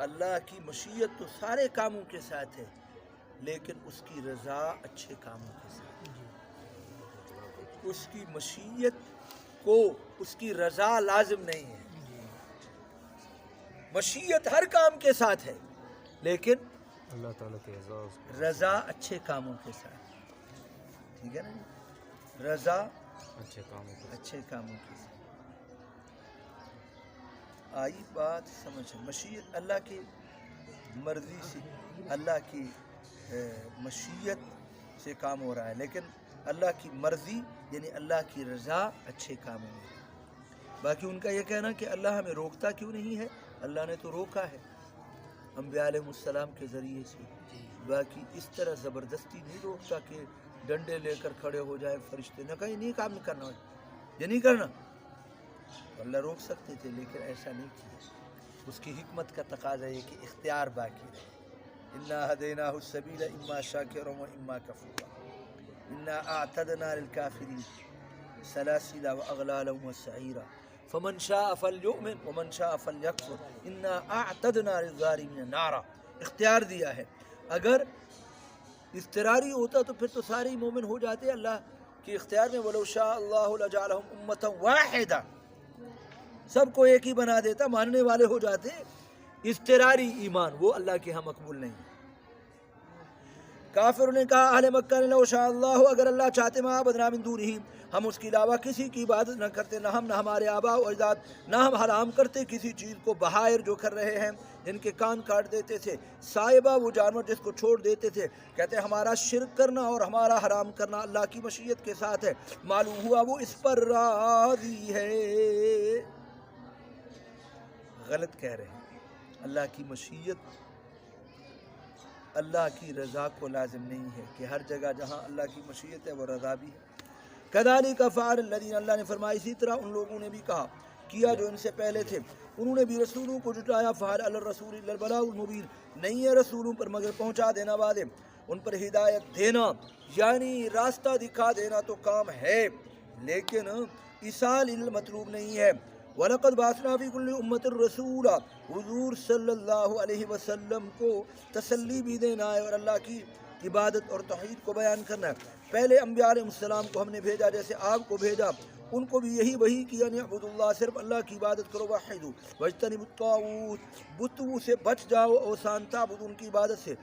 اللہ کی مشیت تو سارے کاموں کے ساتھ ہے، لیکن اس کی رضا اچھے کاموں کے ساتھ ہے۔ اس کی مشیت کو اس کی رضا لازم نہیں ہے۔ مشیت ہر کام کے ساتھ ہے، لیکن اللہ تعالیٰ کی رضا اچھے کاموں کے ساتھ، ٹھیک ہے نا جی؟ رضا اچھے کاموں کو اچھے کاموں کے ساتھ آئی بات سمجھ۔ مشیت اللہ کی مرضی سے، اللہ کی مشیت سے کام ہو رہا ہے، لیکن اللہ کی مرضی یعنی اللہ کی رضا اچھے کاموں میں۔ باقی ان کا یہ کہنا کہ اللہ ہمیں روکتا کیوں نہیں ہے، اللہ نے تو روکا ہے انبیاء علیہ السلام کے ذریعے سے، باقی اس طرح زبردستی نہیں روکتا کہ ڈنڈے لے کر کھڑے ہو جائے فرشتے، نہ کہیں نہیں کام نہیں کرنا، یہ نہیں کرنا، اللہ روک سکتے تھے لیکن ایسا نہیں کیا۔ اس کی حکمت کا تقاضا ہے کہ اختیار باقی رہے۔ انا ہدیناہ السبیل اما شاکرا و اما کفورا انا اعتدنا للکافرین سلاسل واغلالا وسعیرا فمن شاء فلیؤمن ومن شاء فلیکفر انا اعتدنا للظالمین نارا۔ اختیار دیا ہے، اگر اضطراری ہوتا تو پھر تو سارے ہی مومن ہو جاتے اللہ کے اختیار میں۔ وَلَوْ شَاءَ اللَّهُ لَجَعَلَهُمْ أُمَّةً وَاحِدَةً، سب کو ایک ہی بنا دیتا، ماننے والے ہو جاتے۔ اضطراری ایمان وہ اللہ کے ہاں مقبول نہیں۔ کافروں نے کہا اہل مکہ نے، لو شاء اللہ، اگر اللہ چاہتے ما عبدنا من دونہ، ہم اس کے علاوہ کسی کی عبادت نہ کرتے، نہ ہم نہ ہمارے آباء و اجداد، نہ ہم حرام کرتے کسی چیز کو، بہائر جو کر رہے ہیں جن کے کان کاٹ دیتے تھے، صائبہ وہ جانور جس کو چھوڑ دیتے تھے، کہتے ہیں ہمارا شرک کرنا اور ہمارا حرام کرنا اللہ کی مشیت کے ساتھ ہے، معلوم ہوا وہ اس پر راضی ہے۔ غلط کہہ رہے ہیں۔ اللہ کی مشیت اللہ کی رضا کو لازم نہیں ہے کہ ہر جگہ جہاں اللہ کی مشیت ہے وہ رضا بھی ہے۔ کذالک فعل الذین، اللہ نے فرمایا اسی طرح ان لوگوں نے بھی کہا کیا جو ان سے پہلے تھے، انہوں نے بھی رسولوں کو جھٹلایا، فعل علی الرسول الا البلاغ المبین، نہیں ہے رسولوں پر مگر پہنچا دینا وعدے، ان پر ہدایت دینا یعنی راستہ دکھا دینا تو کام ہے، لیکن ایصال المطلوب نہیں ہے۔ وَلَقَدْ بَعَثْنَا فِي كُلِّ أُمَّةٍ رَسُولًا، حضور صلی اللہ علیہ وسلم کو تسلی بھی دینا ہے اور اللہ کی عبادت اور توحید کو بیان کرنا ہے۔ پہلے انبیاء علیہ السلام کو ہم نے بھیجا جیسے آپ کو بھیجا، ان کو بھی یہی وحی کیا، اعبدوا اللہ، صرف اللہ کی عبادت کرو، وحدوا واجتنبوا الطاغوت، بتوں سے بچ جاؤ، اوثان تعبدوا ان کی عبادت سے۔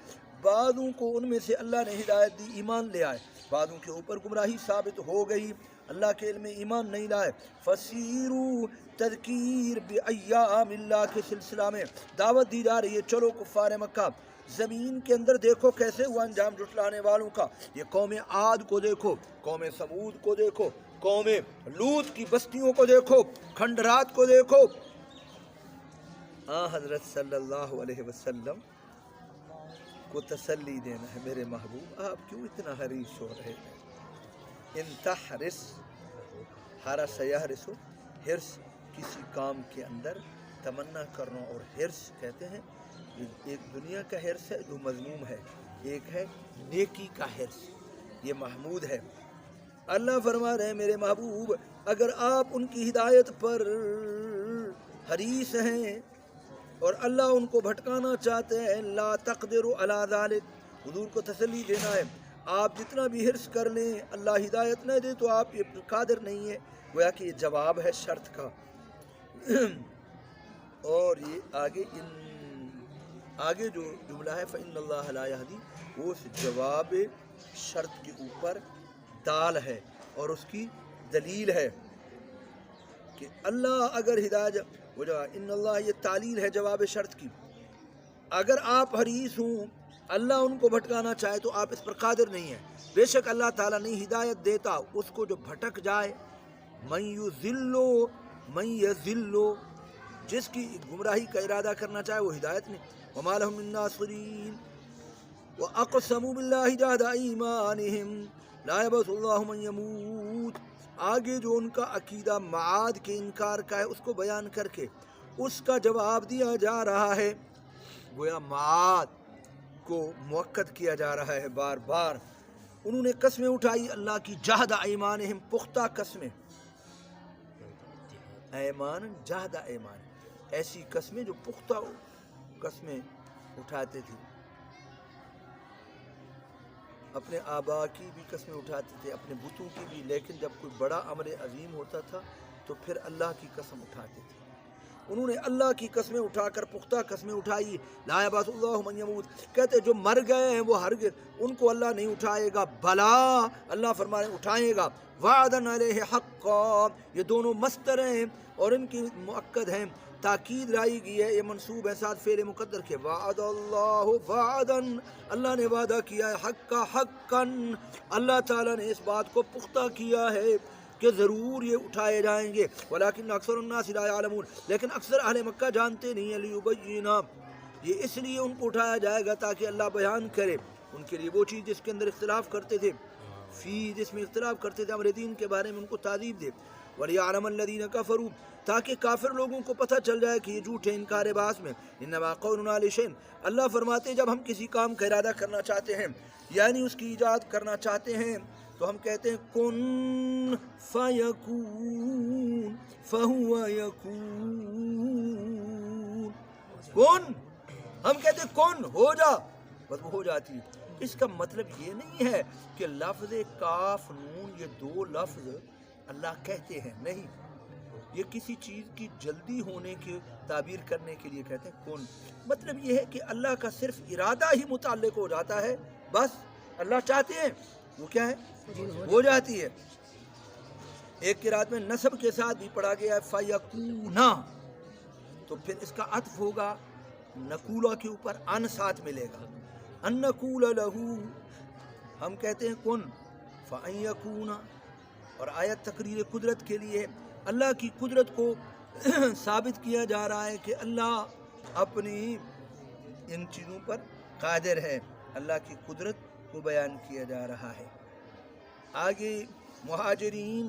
بعضوں کو ان میں سے اللہ نے ہدایت دی، ایمان لے آئے، بعضوں کے اوپر گمراہی ثابت ہو گئی، اللہ کے علم میں ایمان نہیں لائے۔ فسیروا، تذکیر بایام اللہ کے سلسلہ میں دعوت دی جا رہی ہے، چلو کفار مکہ زمین کے اندر دیکھو کیسے ہوا انجام جھٹلانے والوں کا، یہ قوم عاد کو دیکھو، قوم سمود کو دیکھو، قوم لوط کی بستیوں کو دیکھو، کھنڈرات کو دیکھو۔ حضرت صلی اللہ علیہ وسلم کو تسلی دینا ہے، میرے محبوب آپ کیوں اتنا حریص ہو رہے ہیں؟ ان تحرس، حرس یحرس، حرص کسی کام کے اندر تمنا کرنا، اور حرص کہتے ہیں ایک دنیا کا حرص ہے جو مذموم ہے، ایک ہے نیکی کا حرص، یہ محمود ہے۔ اللہ فرما رہے ہیں میرے محبوب اگر آپ ان کی ہدایت پر حریص ہیں اور اللہ ان کو بھٹکانا چاہتے ہیں، لا تقدروا علی ذلک، حضور کو تسلی دینا ہے آپ جتنا بھی حرص کر لیں اللہ ہدایت نہ دے تو آپ یہ قادر نہیں ہے، گویا کہ یہ جواب ہے شرط کا۔ اور یہ آگے جو جملہ ہے فإن اللہ لا یہدی، وہ اس جواب شرط کے اوپر دال ہے اور اس کی دلیل ہے کہ اللہ اگر ہدایت ان اللہ، یہ تعلیل ہے جواب شرط کی، اگر آپ حریص ہوں اللہ ان کو بھٹکانا چاہے تو آپ اس پر قادر نہیں ہیں، بے شک اللہ تعالیٰ نہیں ہدایت دیتا اس کو جو بھٹک جائے، من یضل من یضل، جس کی گمراہی کا ارادہ کرنا چاہے وہ ہدایت نہیں۔ وما لهم من ناصرین واقسموا باللہ جہد ایمانہم لا یبعث اللہ من یموت، آگے جو ان کا عقیدہ معاد کے انکار کا ہے اس کو بیان کر کے اس کا جواب دیا جا رہا ہے، گویا معاد کو مؤکد کیا جا رہا ہے بار بار۔ انہوں نے قسمیں اٹھائی اللہ کی، جہد ایمانہم، پختہ قسمیں، ایمان جہد ایمان، ایسی قسمیں جو پختہ ہو، قسمیں اٹھاتے تھے، اپنے آبا کی بھی قسمیں اٹھاتے تھے، اپنے بتوں کی بھی، لیکن جب کوئی بڑا امر عظیم ہوتا تھا تو پھر اللہ کی قسم اٹھاتے تھے۔ انہوں نے اللہ کی قسمیں اٹھا کر پختہ قسمیں اٹھائی، لا یبعث اللہ من یموت، کہتے جو مر گئے ہیں وہ ہرگز ان کو اللہ نہیں اٹھائے گا، بلا اللہ فرمائے اٹھائے گا، وعدن علیہ حقا، یہ دونوں مصدر ہیں اور ان کی مؤکد ہیں، تاکید لائی گئی ہے، یہ منصوب ہے ساتھ فعل مقدر کے، وعد اللہ وعدن، اللہ نے وعدہ کیا ہے، حقا حقاً، اللہ تعالیٰ نے اس بات کو پختہ کیا ہے کہ ضرور یہ اٹھائے جائیں گے، ولیکن اکثر الناس لا یعلمون، لیکن اکثر اہل مکہ جانتے نہیں ہیں، لیبینا، یہ اس لیے ان کو اٹھایا جائے گا تاکہ اللہ بیان کرے ان کے لیے وہ چیز جس کے اندر اختلاف کرتے تھے، جس میں اختلاف کرتے تھے امر دین کے بارے میں، ان کو تعذیب دے، وَلِيَعْلَمَ الَّذِينَ كَفَرُوا، تاکہ کافر لوگوں کو پتہ چل جائے کہ یہ جھوٹے انکار باس میں، انما قولنا لشیء، اللہ فرماتے ہیں جب ہم کسی کام کا ارادہ کرنا چاہتے ہیں یعنی اس کی ایجاد کرنا چاہتے ہیں تو ہم کہتے ہیں کن فیکون فہو یکون، کن، ہم کہتے ہیں کن ہو جا، بس وہ ہو جاتی ہے۔ اس کا مطلب یہ نہیں ہے کہ لفظ کاف نون یہ دو لفظ اللہ کہتے ہیں، نہیں، یہ کسی چیز کی جلدی ہونے کی تعبیر کرنے کے لیے کہتے ہیں کن، مطلب یہ ہے کہ اللہ کا صرف ارادہ ہی متعلق ہو جاتا ہے، بس اللہ چاہتے ہیں وہ کیا ہے ہو جاتی ہے۔ ایک قرات میں نصب کے ساتھ بھی پڑھا گیا ہے فیکونا، تو پھر اس کا عطف ہوگا نقولہ کے اوپر، ان ساتھ ملے گا، ان نقول لہو، ہم کہتے ہیں کن فان یکون، اور آیت تقریر قدرت کے لیے اللہ کی قدرت کو ثابت کیا جا رہا ہے کہ اللہ اپنی ان چیزوں پر قادر ہے، اللہ کی قدرت کو بیان کیا جا رہا ہے۔ آگے مہاجرین